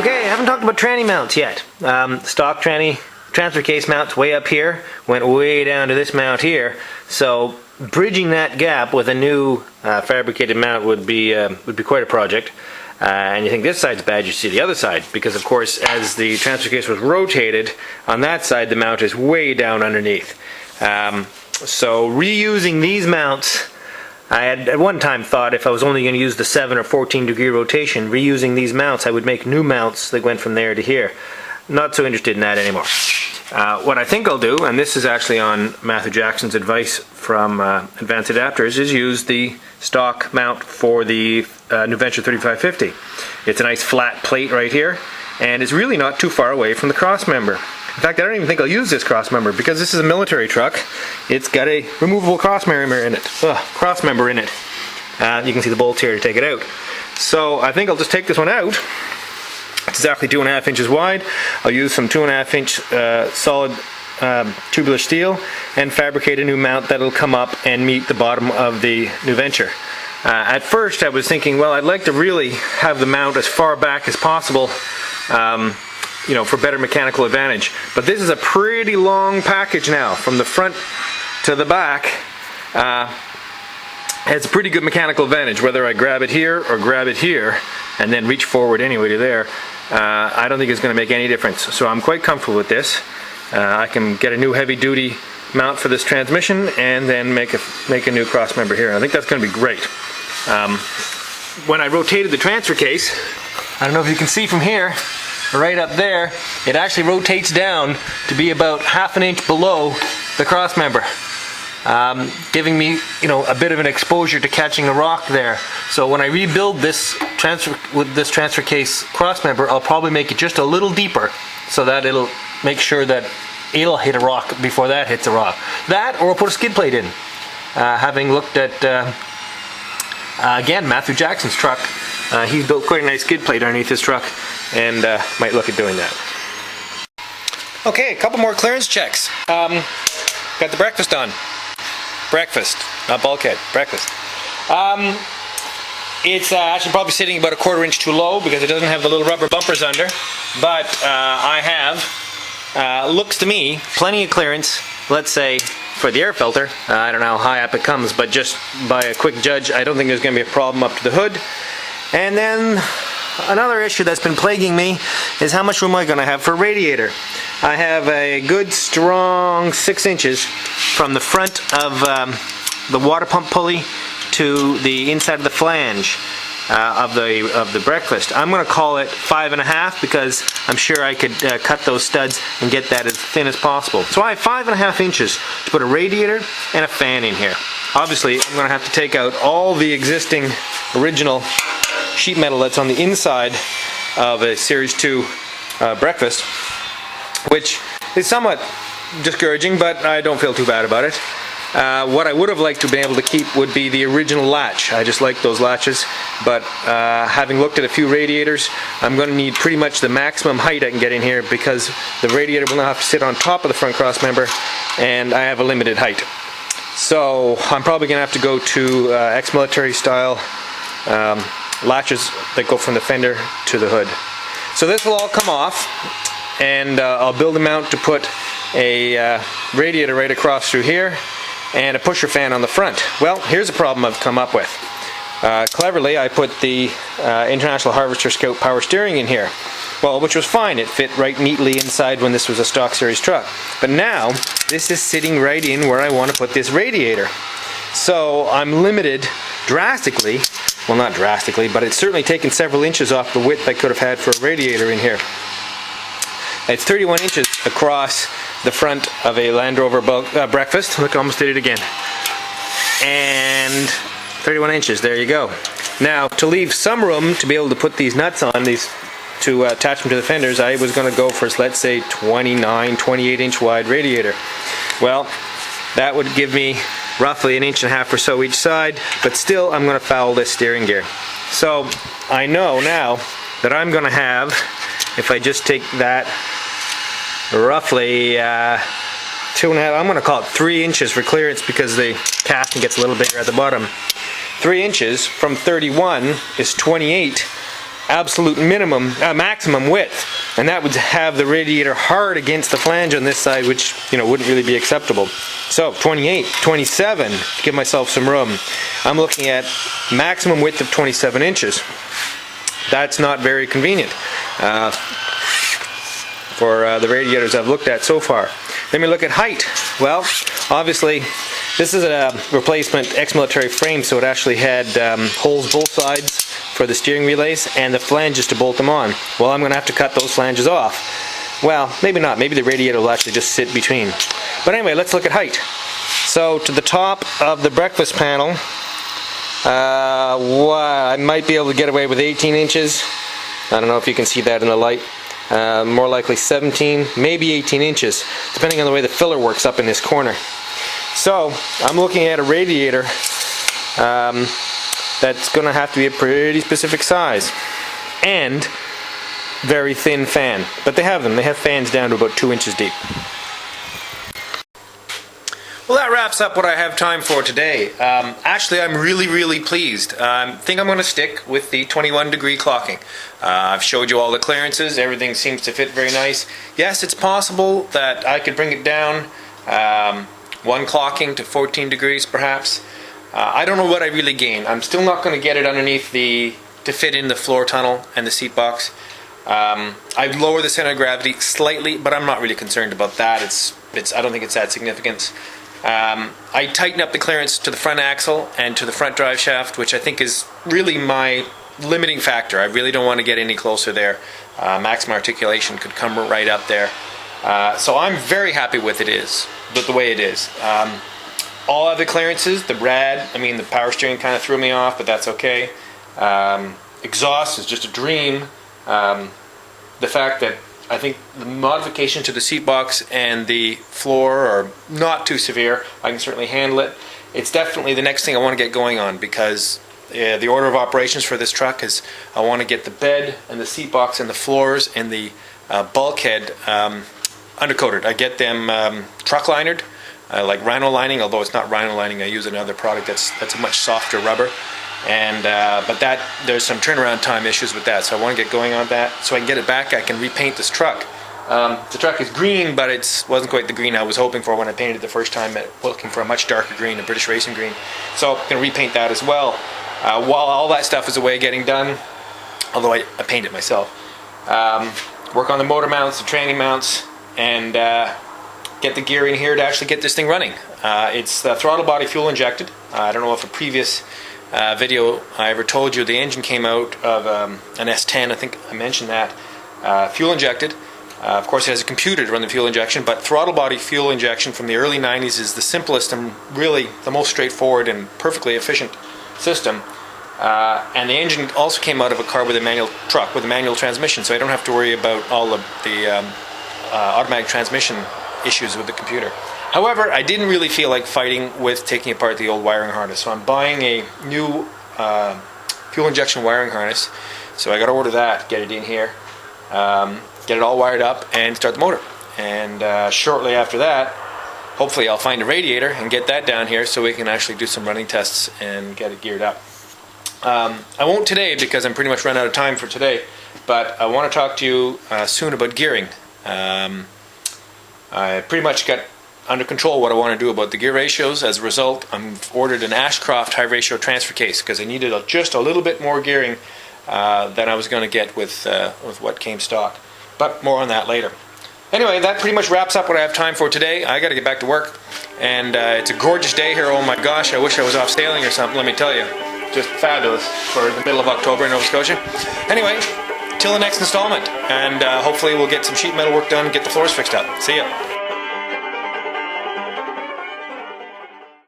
Okay, I haven't talked about tranny mounts yet. Stock tranny transfer case mounts way up here, went way down to this mount here. So bridging that gap with a new fabricated mount would be quite a project. And you think this side's bad, you see the other side, because of course as the transfer case was rotated, on that side the mount is way down underneath. So reusing these mounts, I had at one time thought if I was only going to use the 7 or 14 degree rotation, reusing these mounts I would make new mounts that went from there to here. Not so interested in that anymore. What I think I'll do, and this is actually on Matthew Jackson's advice from Advanced Adapters, is use the stock mount for the New Venture 3550. It's a nice flat plate right here, and it's really not too far away from the cross member. In fact, I don't even think I'll use this cross member because this is a military truck. It's got a removable cross member in it. You can see the bolts here to take it out. So I think I'll just take this one out. It's exactly 2.5 inches wide. I'll use some 2.5 inch solid tubular steel and fabricate a new mount that'll come up and meet the bottom of the New Venture. At first I was thinking, well, I'd like to really have the mount as far back as possible, you know, for better mechanical advantage. But this is a pretty long package now, from the front to the back. It's a pretty good mechanical advantage, whether I grab it here or grab it here and then reach forward anyway to there. I don't think it's going to make any difference. So I'm quite comfortable with this. I can get a new heavy-duty mount for this transmission and then make a new cross member here. I think that's going to be great. When I rotated the transfer case, I don't know if you can see from here, right up there, it actually rotates down to be about 1/2 inch below the cross member, giving me, you know, a bit of an exposure to catching a rock there. So when I rebuild this transfer case cross member, I'll probably make it just a little deeper so that it'll make sure that it'll hit a rock before that hits a rock. That, or I'll put a skid plate in. Having looked at again, Matthew Jackson's truck, he's built quite a nice skid plate underneath his truck, and might look at doing that. Okay, a couple more clearance checks. Got the breakfast on. Breakfast, not bulkhead, breakfast. It's actually probably sitting about 1/4 inch too low because it doesn't have the little rubber bumpers under, but I have, looks to me, plenty of clearance, let's say, for the air filter. I don't know how high up it comes, but just by a quick judge, I don't think there's going to be a problem up to the hood. And then another issue that's been plaguing me is how much room am I going to have for a radiator. I have a good strong 6 inches from the front of the water pump pulley to the inside of the flange of the breakfast. I'm going to call it 5.5 because I'm sure I could cut those studs and get that as thin as possible. So I have 5.5 inches to put a radiator and a fan in here. Obviously, I'm going to have to take out all the existing original sheet metal that's on the inside of a Series II breakfast, which is somewhat discouraging, but I don't feel too bad about it. What I would have liked to be able to keep would be the original latch. I just like those latches, but having looked at a few radiators, I'm going to need pretty much the maximum height I can get in here because the radiator will now have to sit on top of the front cross member, and I have a limited height. So I'm probably going to have to go to ex-military style latches that go from the fender to the hood. So this will all come off, and I'll build a mount to put a radiator right across through here and a pusher fan on the front. Well, here's a problem I've come up with. Cleverly, I put the International Harvester Scout power steering in here. Well, which was fine. It fit right neatly inside when this was a stock series truck. But now, this is sitting right in where I want to put this radiator. So I'm limited drastically, well not drastically, but it's certainly taken several inches off the width I could have had for a radiator in here. It's 31 inches across the front of a Land Rover breakfast. Look, I almost did it again. And 31 inches, there you go. Now, to leave some room to be able to put these nuts on, to attach them to the fenders, I was going to go for, let's say, 29, 28 inch wide radiator. Well, that would give me roughly 1.5 inches or so each side, but still I'm going to foul this steering gear. So I know now that I'm going to have, if I just take that roughly 2.5, I'm going to call it 3 inches for clearance because the casting gets a little bigger at the bottom. 3 inches from 31 is 28. absolute maximum width, and that would have the radiator hard against the flange on this side, which wouldn't really be acceptable. So 28, 27 to give myself some room. I'm looking at maximum width of 27 inches. That's not very convenient for the radiators I've looked at so far. Then we look at height. Well, obviously this is a replacement ex-military frame, so it actually had holes both sides for the steering relays and the flanges to bolt them on. Well, I'm going to have to cut those flanges off. Well, maybe not. Maybe the radiator will actually just sit between. But anyway, let's look at height. So to the top of the breakfast panel, I might be able to get away with 18 inches. I don't know if you can see that in the light. More likely 17, maybe 18 inches, depending on the way the filler works up in this corner. So I'm looking at a radiator that's going to have to be a pretty specific size and very thin fan. But they have them. They have fans down to about 2 inches deep. Well, that wraps up what I have time for today. Actually, I'm really pleased. I think I'm going to stick with the 21 degree clocking. I've showed you all the clearances. Everything seems to fit very nice. Yes, it's possible that I could bring it down one clocking to 14 degrees perhaps. I don't know what I really gain. I'm still not going to get it underneath to fit in the floor tunnel and the seat box. I'd lower the center of gravity slightly, but I'm not really concerned about that. I don't think it's that significant. I tighten up the clearance to the front axle and to the front drive shaft, which I think is really my limiting factor. I really don't want to get any closer there. Maximum articulation could come right up there. So I'm very happy with the way it is. All other clearances, the the power steering kind of threw me off, but that's okay. Exhaust is just a dream. The fact that I think the modification to the seat box and the floor are not too severe. I can certainly handle it. It's definitely the next thing I want to get going on, because the order of operations for this truck is I want to get the bed and the seat box and the floors and the bulkhead undercoated. I get them truck linered, like rhino lining, although it's not rhino lining. I use another product that's a much softer rubber. And but there's some turnaround time issues with that, so I want to get going on that so I can get it back. I can repaint this truck. The truck is green, but it wasn't quite the green I was hoping for when I painted it the first time. Looking for a much darker green, a British racing green. So I'm going to repaint that as well. While all that stuff is away getting done, although I paint it myself. Work on the motor mounts, the tranny mounts, and get the gear in here to actually get this thing running. It's throttle body fuel injected. I don't know if a previous video I ever told you the engine came out of an S10. I think I mentioned that. Fuel injected. Of course it has a computer to run the fuel injection, but throttle body fuel injection from the early 90s is the simplest and really the most straightforward and perfectly efficient system. And the engine also came out of a car with a manual truck with a manual transmission, so I don't have to worry about all of the automatic transmission issues with the computer. However, I didn't really feel like fighting with taking apart the old wiring harness, so I'm buying a new fuel injection wiring harness. So I got to order that, get it in here, get it all wired up, and start the motor. And shortly after that, hopefully I'll find a radiator and get that down here so we can actually do some running tests and get it geared up. I won't today because I'm pretty much run out of time for today, but I want to talk to you soon about gearing. I pretty much got under control what I want to do about the gear ratios. As a result, I've ordered an Ashcroft high ratio transfer case because I needed just a little bit more gearing than I was going to get with what came stock. But more on that later. Anyway, that pretty much wraps up what I have time for today. I got to get back to work, and it's a gorgeous day here. Oh my gosh, I wish I was off sailing or something, let me tell you. Just fabulous for the middle of October in Nova Scotia. Anyway, till the next installment, and hopefully we'll get some sheet metal work done and get the floors fixed up. See ya.